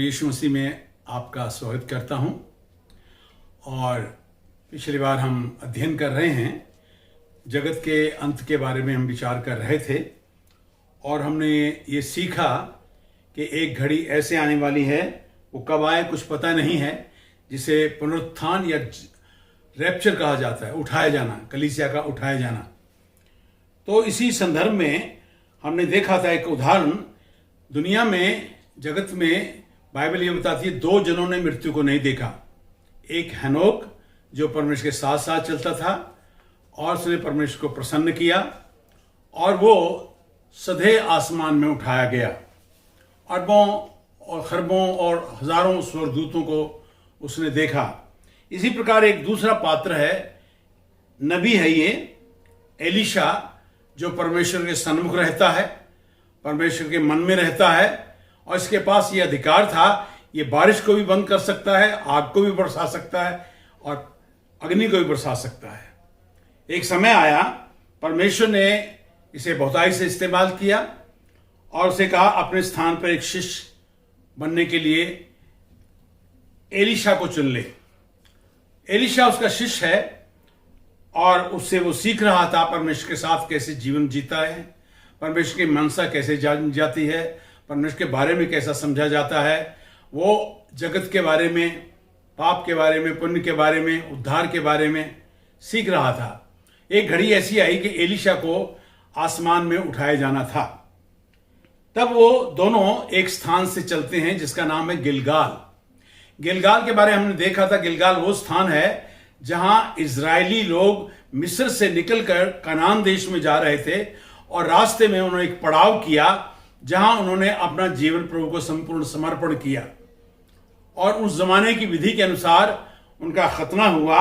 यीशु मसीह में आपका स्वागत करता हूं। और पिछली बार हम अध्ययन कर रहे हैं, जगत के अंत के बारे में हम विचार कर रहे थे और हमने ये सीखा कि एक घड़ी ऐसे आने वाली है, वो कब आए कुछ पता नहीं है, जिसे पुनरुत्थान या रैप्चर कहा जाता है, उठाया जाना, कलीसिया का उठाया जाना। तो इसी संदर्भ में हमने देखा था एक उदाहरण। दुनिया में, जगत में बाइबल ये बताती है, दो जनों ने मृत्यु को नहीं देखा। एक हनोक जो परमेश्वर के साथ साथ चलता था और उसने परमेश्वर को प्रसन्न किया और वो सधे आसमान में उठाया गया। अरबों और खरबों और हजारों स्वर्गदूतों को उसने देखा। इसी प्रकार एक दूसरा पात्र है, नबी है ये एलीशा, जो परमेश्वर के सन्मुख रहता है, परमेश्वर के मन में रहता है और इसके पास ये अधिकार था, ये बारिश को भी बंद कर सकता है, आग को भी बरसा सकता है और अग्नि को भी बरसा सकता है। एक समय आया, परमेश्वर ने इसे बहुताई से इस्तेमाल किया और उसे कहा अपने स्थान पर एक शिष्य बनने के लिए एलीशा को चुन ले। एलीशा उसका शिष्य है और उससे वो सीख रहा था परमेश्वर के साथ कैसे जीवन जीता है, परमेश्वर की मनसा कैसे जानी जाती है, परमेश्वर के बारे में कैसा समझा जाता है। वो जगत के बारे में, पाप के बारे में, पुण्य के बारे में, उद्धार के बारे में सीख रहा था। एक घड़ी ऐसी आई कि एलीशा को आसमान में उठाया जाना था। तब वो दोनों एक स्थान से चलते हैं जिसका नाम है गिलगाल। गिलगाल के बारे में हमने देखा था। गिलगाल वो स्थान है जहां इजरायली लोग मिस्र से निकलकर कनान देश में जा रहे थे और रास्ते में उन्होंने एक पड़ाव किया जहां उन्होंने अपना जीवन प्रभु को संपूर्ण समर्पण किया और उस जमाने की विधि के अनुसार उनका खतना हुआ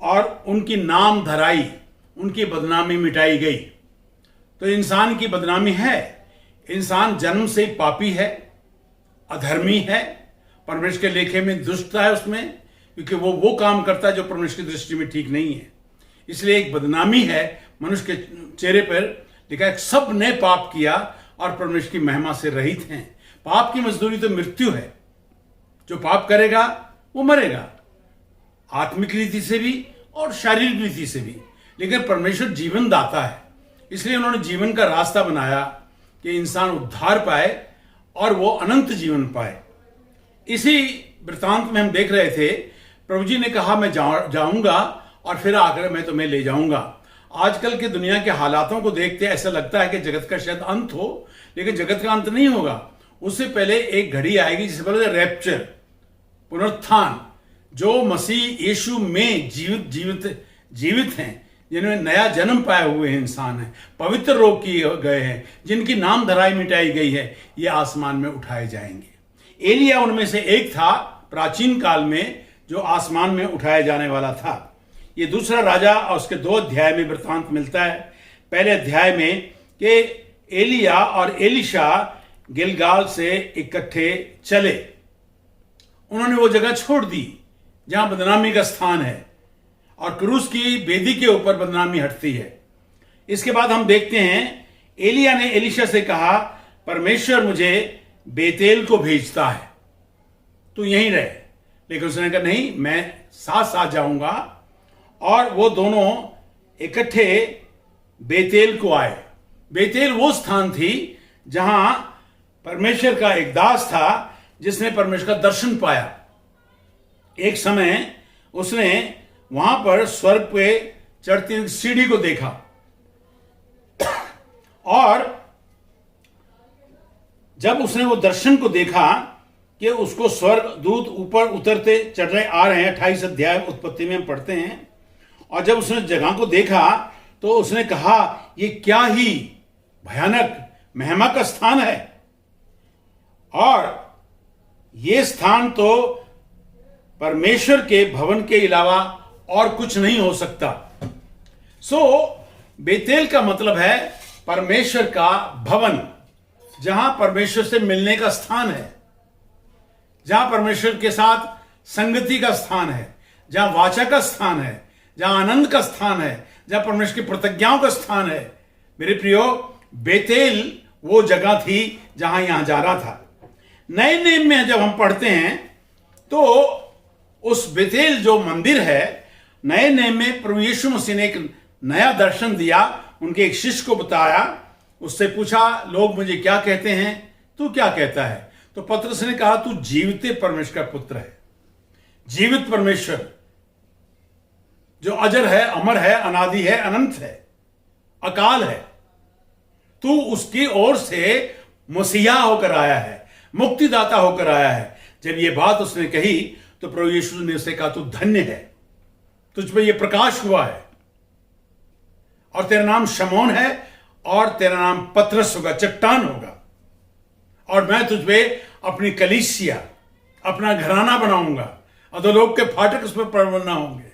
और उनकी नाम धराई, उनकी बदनामी मिटाई गई। तो इंसान की बदनामी है, इंसान जन्म से ही पापी है, अधर्मी है, परमेश्वर के लेखे में दुष्टता है उसमें, क्योंकि वो काम करता है जो परमेश्वर की दृष्टि में ठीक नहीं है। इसलिए एक बदनामी है मनुष्य के चेहरे पर लिखा है, सब ने पाप किया और परमेश्वर की महिमा से रहित हैं। पाप की मजदूरी तो मृत्यु है। जो पाप करेगा वो मरेगा, आत्मिक रीति से भी और शारीरिक रीति से भी। लेकिन परमेश्वर जीवन दाता है, इसलिए उन्होंने जीवन का रास्ता बनाया कि इंसान उद्धार पाए और वो अनंत जीवन पाए। इसी वृतांत में हम देख रहे थे, प्रभु जी ने कहा मैं जाऊंगा और फिर आकर मैं तुम्हें ले जाऊंगा। आजकल के दुनिया के हालातों को देखते ऐसा लगता है कि जगत का शायद अंत हो, लेकिन जगत का अंत नहीं होगा। उससे पहले एक घड़ी आएगी जिसे बोलते हैं रैप्चर, पुनरुत्थान। जो मसीह यीशु में जीवित हैं, जिन्होंने नया जन्म पाए हुए हैं, इंसान हैं, पवित्र रोग किए गए हैं, जिनकी नाम धराई मिटाई गई है, ये आसमान में उठाए जाएंगे। एलिया उनमें से एक था प्राचीन काल में जो आसमान में उठाया जाने वाला था। ये दूसरा राजा और उसके 2 अध्याय में वृत्तांत मिलता है। पहले अध्याय में कि एलिया और एलीशा गिलगाल से इकट्ठे चले। उन्होंने वो जगह छोड़ दी जहां बदनामी का स्थान है और क्रूस की वेदी के ऊपर बदनामी हटती है। इसके बाद हम देखते हैं, एलिया ने एलीशा से कहा, परमेश्वर मुझे बेतेल को भेजता है, तू यहीं रहे। लेकिन उसने कहा नहीं, मैं साथ साथ जाऊंगा। और वो दोनों इकट्ठे बेतेल को आए। बेतेल वो स्थान थी जहां परमेश्वर का एक दास था जिसने परमेश्वर का दर्शन पाया। एक समय उसने वहां पर स्वर्ग पे चढ़ती हुई सीढ़ी को देखा और जब उसने वो दर्शन को देखा कि उसको स्वर्ग दूत ऊपर उतरते चढ़ रहे आ रहे हैं, 28 अध्याय उत्पत्ति में हम पढ़ते हैं। और जब उसने जगह को देखा तो उसने कहा, ये क्या ही भयानक महिमा का स्थान है और ये स्थान तो परमेश्वर के भवन के अलावा और कुछ नहीं हो सकता। बेतेल का मतलब है परमेश्वर का भवन, जहां परमेश्वर से मिलने का स्थान है, जहां परमेश्वर के साथ संगति का स्थान है, जहां वाचा का स्थान है, जहां आनंद का स्थान है, जहां परमेश्वर की प्रतिज्ञाओं का स्थान है। मेरे प्रियो, बेतेल वो जगह थी जहां यहां जा रहा था। नए नियम में जब हम पढ़ते हैं तो उस बेतेल जो मंदिर है, नए नियम में प्रभु यीशु मसीह ने एक नया दर्शन दिया, उनके एक शिष्य को बताया, उससे पूछा लोग मुझे क्या कहते हैं, तू क्या कहता है? तो पतरस ने कहा तू जीवित परमेश्वर का पुत्र है। जीवित परमेश्वर जो अजर है, अमर है, अनादि है, अनंत है, अकाल है, तू उसकी ओर से मसीहा होकर आया है, मुक्तिदाता होकर आया है। जब ये बात उसने कही तो प्रभु यीशु ने उससे कहा तू धन्य है, तुझ पे ये प्रकाश हुआ है और तेरा नाम शमौन है और तेरा नाम पतरस होगा, चट्टान होगा, और मैं तुझ पे अपनी कलीसिया, अपना घराना बनाऊंगा, अधोलोक के फाटक उस पर प्रबल ना होंगे।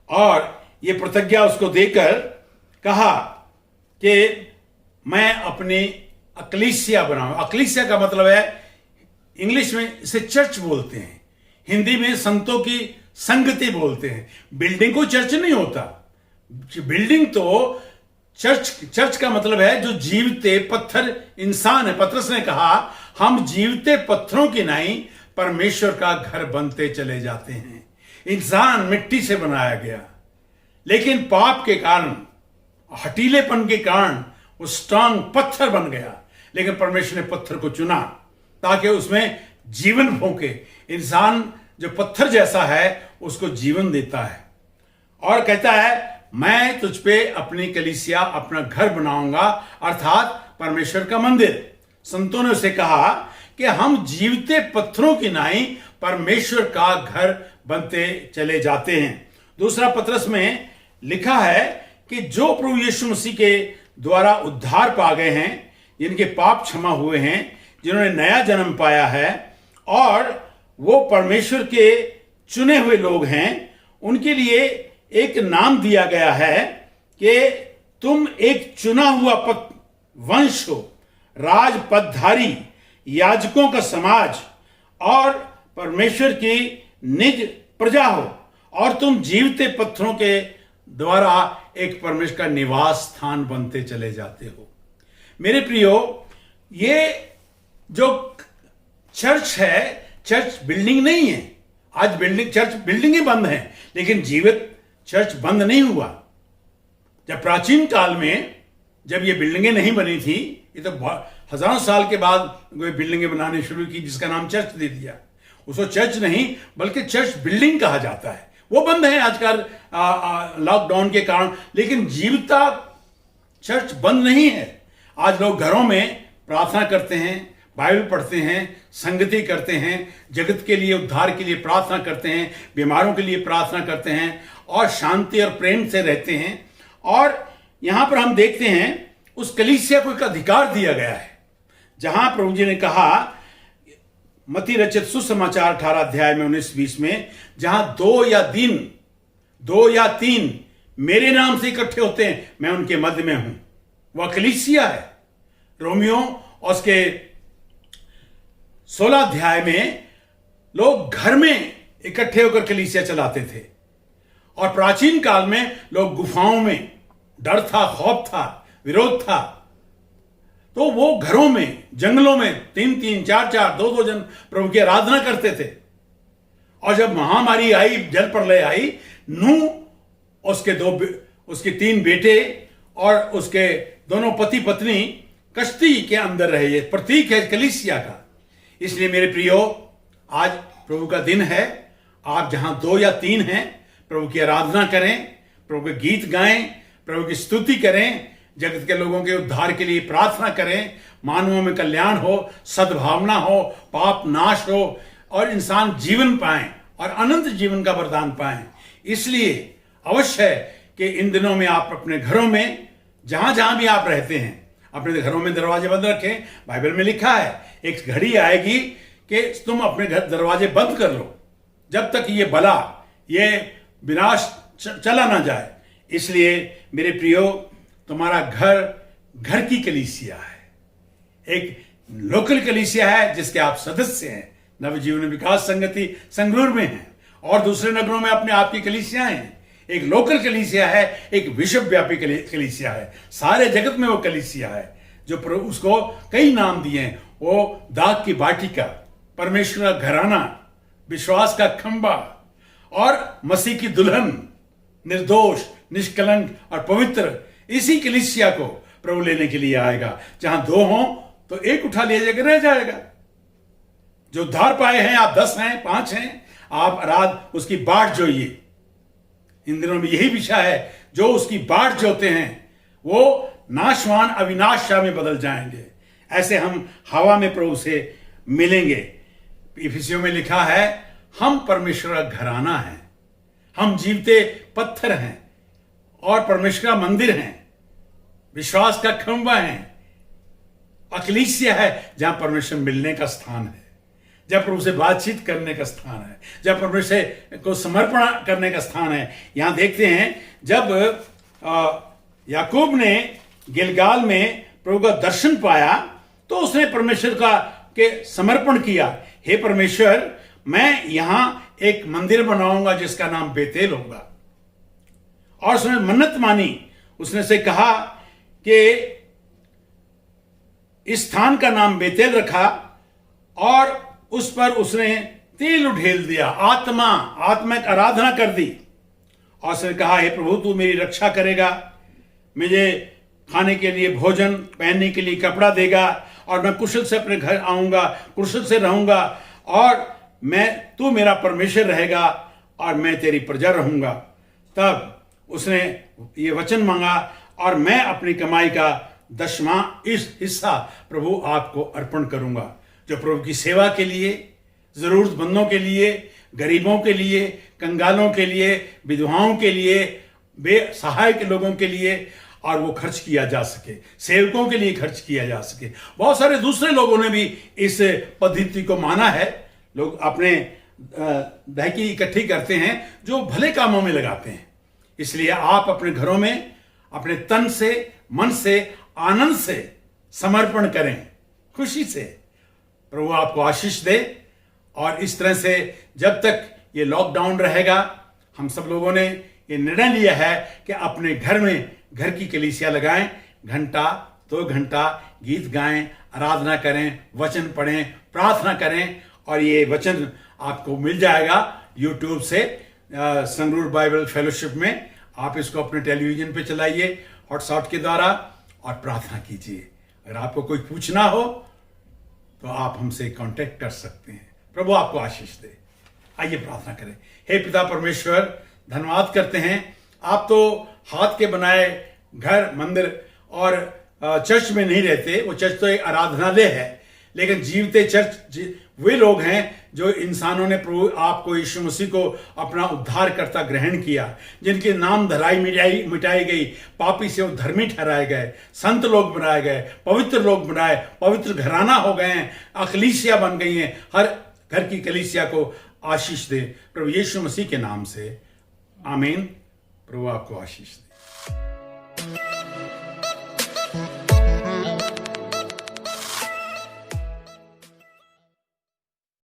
और ये प्रतिज्ञा उसको देकर कहा कि मैं अपनी अक्लीसिया बनाऊं। अक्लीसिया का मतलब है, इंग्लिश में इसे चर्च बोलते हैं, हिंदी में संतों की संगति बोलते हैं। बिल्डिंग को चर्च नहीं होता, बिल्डिंग तो चर्च का मतलब है जो जीवते पत्थर इंसान है। पतरस ने कहा हम जीवते पत्थरों की नहीं परमेश्वर का घर बनते चले जाते हैं। इंसान मिट्टी से बनाया गया, लेकिन पाप के कारण, हटीलेपन के कारण वो स्ट्रांग पत्थर बन गया। लेकिन परमेश्वर ने पत्थर को चुना ताकि उसमें जीवन भोंके। इंसान जो पत्थर जैसा है उसको जीवन देता है और कहता है मैं तुझ पे अपनी कलीसिया, अपना घर बनाऊंगा, अर्थात परमेश्वर का मंदिर। संतों ने उसे कहा कि हम जीवते पत्थरों की नहीं परमेश्वर का घर बनते चले जाते हैं। दूसरा पतरस में लिखा है कि जो प्रभु यीशु मसीह के द्वारा उद्धार पा गए हैं, जिनके पाप क्षमा हुए हैं, जिन्होंने नया जन्म पाया है और वो परमेश्वर के चुने हुए लोग हैं, उनके लिए एक नाम दिया गया है कि तुम एक चुना हुआ वंश हो, राजपदधारी, याजकों का समाज और परमेश्वर की निज प्रजा हो, और तुम जीवते पत्थरों के द्वारा एक परमेश्वर का निवास स्थान बनते चले जाते हो। मेरे प्रियो, ये जो चर्च है, चर्च बिल्डिंग नहीं है। आज चर्च बिल्डिंगें बंद हैं, लेकिन जीवित चर्च बंद नहीं हुआ। जब प्राचीन काल में जब ये बिल्डिंगें नहीं बनी थी, ये तो हजारों साल के बाद बिल्डिंगें बनाने शुरू की, जिसका नाम चर्च दे दिया। उसको चर्च नहीं बल्कि चर्च बिल्डिंग कहा जाता है। वो बंद है आजकल लॉकडाउन के कारण, लेकिन जीवता चर्च बंद नहीं है। आज लोग घरों में प्रार्थना करते हैं, बाइबल पढ़ते हैं, संगति करते हैं, जगत के लिए, उद्धार के लिए प्रार्थना करते हैं, बीमारों के लिए प्रार्थना करते हैं और शांति और प्रेम से रहते हैं। और यहां पर हम देखते हैं उस कलीसिया को एक अधिकार दिया गया है, जहां प्रभु जी ने कहा मत्ती रचित सुसमाचार 18 अध्याय में 19-20 में, जहां दो या तीन मेरे नाम से इकट्ठे होते हैं, मैं उनके मध्य में हूं। वह कलीसिया है। रोमियो और उसके 16 अध्याय में लोग घर में इकट्ठे होकर कलीसिया चलाते थे, और प्राचीन काल में लोग गुफाओं में, डर था, खौफ था, विरोध था, तो वो घरों में, जंगलों में 3-3, 4-4, 2-2 जन प्रभु की आराधना करते थे। और जब महामारी आई, जल प्रलय आई, नूह, उसके 3 बेटे और उसके दोनों पति पत्नी कश्ती के अंदर रहे। ये प्रतीक है कलीसिया का। इसलिए मेरे प्रियो, आज प्रभु का दिन है। आप जहां 2 या 3 हैं, प्रभु की आराधना करें, प्रभु के गीत गाएं, प्रभु की स्तुति करें, जगत के लोगों के उद्धार के लिए प्रार्थना करें, मानवों में कल्याण हो, सद्भावना हो, पाप नाश हो और इंसान जीवन पाएं और अनंत जीवन का वरदान पाएं। इसलिए अवश्य है कि इन दिनों में आप अपने घरों में, जहां जहां भी आप रहते हैं, अपने घरों में दरवाजे बंद रखें। बाइबल में लिखा है एक घड़ी आएगी कि तुम अपने घर दरवाजे बंद कर लो जब तक ये बला, ये विनाश चला ना जाए। इसलिए मेरे प्रियो, तुम्हारा घर की कलीसिया है, एक लोकल कलीसिया है जिसके आप सदस्य हैं। नवजीवन विकास संगति संगरूर में है और दूसरे नगरों में अपने आप की कलीसियां हैं। एक लोकल कलीसिया है, एक विश्वव्यापी कलीसिया है, सारे जगत में वो कलीसिया है जो उसको कई नाम दिए हैं। वो दाग की वाटिका, परमेश्वर का घराना, विश्वास का खंबा और मसीह की दुल्हन, निर्दोष, निष्कलंक और पवित्र, इसी कलीसिया को प्रभु लेने के लिए आएगा। जहां 2 हों तो एक उठा लिया जाएगा, रह जाएगा। जो उद्धार पाए हैं, आप 10 हैं, 5 हैं, आप रात उसकी बाट जोइए। इन दिनों में यही विषय है, जो उसकी बाट जोते हैं वो नाशवान अविनाशा में बदल जाएंगे। ऐसे हम हवा में प्रभु से मिलेंगे। इफिसियों में लिखा है, हम परमेश्वर का घराना हैं, हम जीवते पत्थर हैं और परमेश्वर का मंदिर हैं, विश्वास का खंबा है, अकलीसिया है, जहां परमेश्वर मिलने का स्थान है, जहां प्रभु से बातचीत करने का स्थान है, जहां परमेश्वर को समर्पण करने का स्थान है। यहां देखते हैं, जब याकूब ने गिलगाल में प्रभु का दर्शन पाया तो उसने परमेश्वर का के समर्पण किया। हे परमेश्वर, मैं यहां एक मंदिर बनाऊंगा जिसका नाम बेतेल होगा। और उसने मन्नत मानी, उसने से कहा कि इस स्थान का नाम बेतेल रखा और उस पर उसने तेल उधेल दिया, आत्मिक आराधना कर दी। और उसने कहा, हे प्रभु, तू मेरी रक्षा करेगा, मुझे खाने के लिए भोजन, पहनने के लिए कपड़ा देगा और मैं कुशल से अपने घर आऊंगा, कुशल से रहूंगा और तू मेरा परमेश्वर रहेगा और मैं तेरी प्रजा रहूंगा। तब उसने ये वचन मांगा, और मैं अपनी कमाई का 10वां हिस्सा प्रभु आपको अर्पण करूंगा। जो प्रभु की सेवा के लिए, जरूरतमंदों के लिए, गरीबों के लिए, कंगालों के लिए, विधवाओं के लिए, बेसहाय के लोगों के लिए, और वो खर्च किया जा सके, सेवकों के लिए खर्च किया जा सके। बहुत सारे दूसरे लोगों ने भी इस पद्धति को माना है। लोग अपने दहकी इकट्ठी करते हैं जो भले कामों में लगाते हैं। इसलिए आप अपने घरों में अपने तन से, मन से, आनंद से समर्पण करें, खुशी से। प्रभु आपको आशीष दे। और इस तरह से जब तक ये लॉकडाउन रहेगा, हम सब लोगों ने ये निर्णय लिया है कि अपने घर में घर की कलीसिया लगाएं, घंटा 2 घंटा गीत गाएं, आराधना करें, वचन पढ़ें, प्रार्थना करें। और ये वचन आपको मिल जाएगा यूट्यूब से, संगरूर बाइबल फेलोशिप में। आप इसको अपने टेलीविजन पे चलाइए हॉटस्पॉट के द्वारा और प्रार्थना कीजिए। अगर आपको कोई पूछना हो तो आप हमसे कांटेक्ट कर सकते हैं। प्रभु आपको आशीष दे। आइए प्रार्थना करें। हे पिता परमेश्वर, धन्यवाद करते हैं, आप तो हाथ के बनाए घर, मंदिर और चर्च में नहीं रहते। वो चर्च तो एक आराधनालय है, लेकिन जीवते चर्च वे लोग हैं जो इंसानों ने प्रभु आपको, यीशु मसीह को अपना उद्धारकर्ता ग्रहण किया, जिनके नाम धराई मिटाई गई, पापी से वो धर्मी ठहराए गए, संत लोग बनाए गए, पवित्र लोग बनाए, पवित्र घराना हो गए हैं, अकलीसिया बन गई हैं। हर घर की कलीसिया को आशीष दे प्रभु यीशु मसीह के नाम से, आमीन। प्रभु आपको आशीष दे।